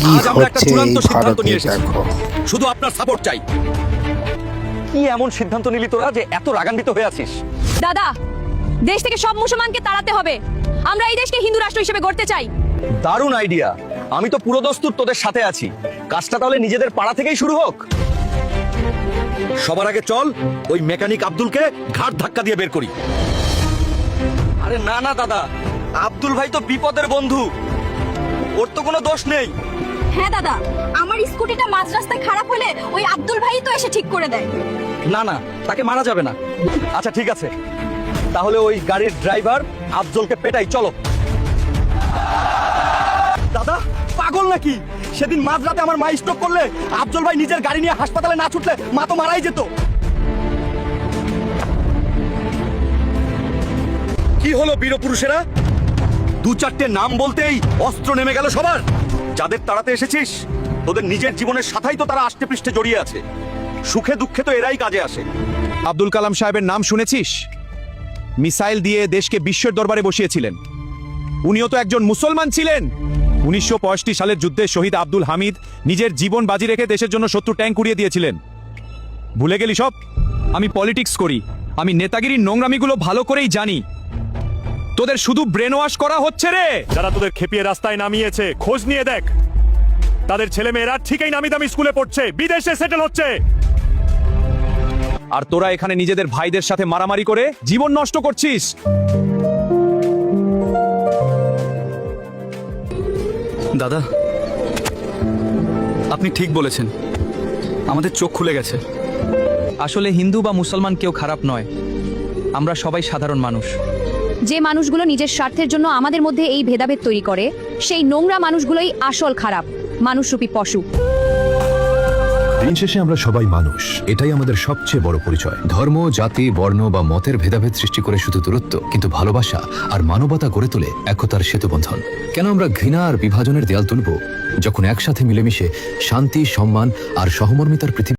কি হচ্ছে এই ভারতে দেখো। শুধু আপনার সাপোর্ট চাই। কি এমন সিদ্ধান্ত নিলি তোরা যে এত রাগান্বিত হয়ে আছিস? দাদা, দেশ থেকে সব মুসলমানকে তাড়াতে হবে। আমরা এই দেশকে হিন্দু রাষ্ট্র হিসেবে গড়তে চাই। দারুণ আইডিয়া। আমি তো পুরো দস্তুর তোদের সাথে আছি। কাজটা তাহলে নিজেদের পাড়া থেকেই শুরু হোক। সবার আগে চল ওই মেকানিক আব্দুলকে ঘাট ধাক্কা দিয়ে বের করি। আরে না না দাদা, আব্দুল ভাই তো বিপদের বন্ধু, ওর তো কোনো দোষ নেই। হ্যাঁ দাদা, আমার স্কুটিটা মাঝ রাস্তায় খারাপ হলে ওই আব্দুল ভাই তো এসে ঠিক করে দেয়। না না, তাকে মারা যাবে না। আচ্ছা ঠিক আছে, তাহলে ওই গাড়ির ড্রাইভার আফজলকে পেটাই, চলো। দাদা পাগল নাকি? সেদিন মাঝরাতে আমার মা স্ট্রোক করলে আফজল ভাই নিজের গাড়ি নিয়ে হাসপাতালে না ছুটলে মা তো মারাই যেত। কি হলো বীর পুরুষেরা? দু চারটে নাম বলতেই অস্ত্র নেমে গেল সবার। যাদের তাড়াতে এসেছিস তোদের নিজের জীবনের সাথেই তো তারা আষ্টে পৃষ্ঠে জড়িয়ে আছে। সুখে দুঃখে তো এরাই কাজে আসে। আব্দুল কালাম সাহেবের নাম শুনেছিস? মিসাইল দিয়ে দেশকে বিশ্বের দরবারে বসিয়েছিলেন। উনিও তো একজন মুসলমান ছিলেন। 1965 সালের যুদ্ধে শহীদ আব্দুল হামিদ নিজের জীবন বাজি রেখে দেশের জন্য 70 ট্যাঙ্ক উড়িয়ে দিয়েছিলেন। ভুলে গেলি সব? আমি পলিটিক্স করি, আমি নেতাগিরির নোংরামিগুলো ভালো করেই জানি। তোদের শুধু ব্রেন ওয়াশ করা হচ্ছে রে। যারা তোদের খেপিয়ে রাস্তায় নামিয়েছে খোঁজ নিয়ে দেখ, তাদের ছেলে মেয়েরা ঠিকই নামি দামি স্কুলে পড়ছে, বিদেশে সেটেল হচ্ছে। আর তোরা এখানে নিজেদের ভাইদের সাথে মারামারি করে জীবন নষ্ট করছিস। দাদা আপনি ঠিক বলেছেন, আমাদের চোখ খুলে গেছে। আসলে হিন্দু বা মুসলমান কেউ খারাপ নয়, আমরা সবাই সাধারণ মানুষ। যে মানুষগুলো নিজের স্বার্থের জন্য আমাদের মধ্যে এই ভেদাভেদ তৈরি করে, সেই নোংরা মানুষগুলোই আসল খারাপ, মানুষরূপী পশু। দিন শেষে আমরা সবাই মানুষ, এটাই আমাদের সবচেয়ে বড় পরিচয়। ধর্ম, জাতি, বর্ণ বা মতের ভেদাভেদ সৃষ্টি করে শুধু দূরত্ব, কিন্তু ভালোবাসা আর মানবতা গড়ে তোলে একতার সেতুবন্ধন। কেন আমরা ঘৃণা আর বিভাজনের দেয়াল তুলব, যখন একসাথে মিলেমিশে শান্তি, সম্মান আর সহমর্মিতার পৃথিবী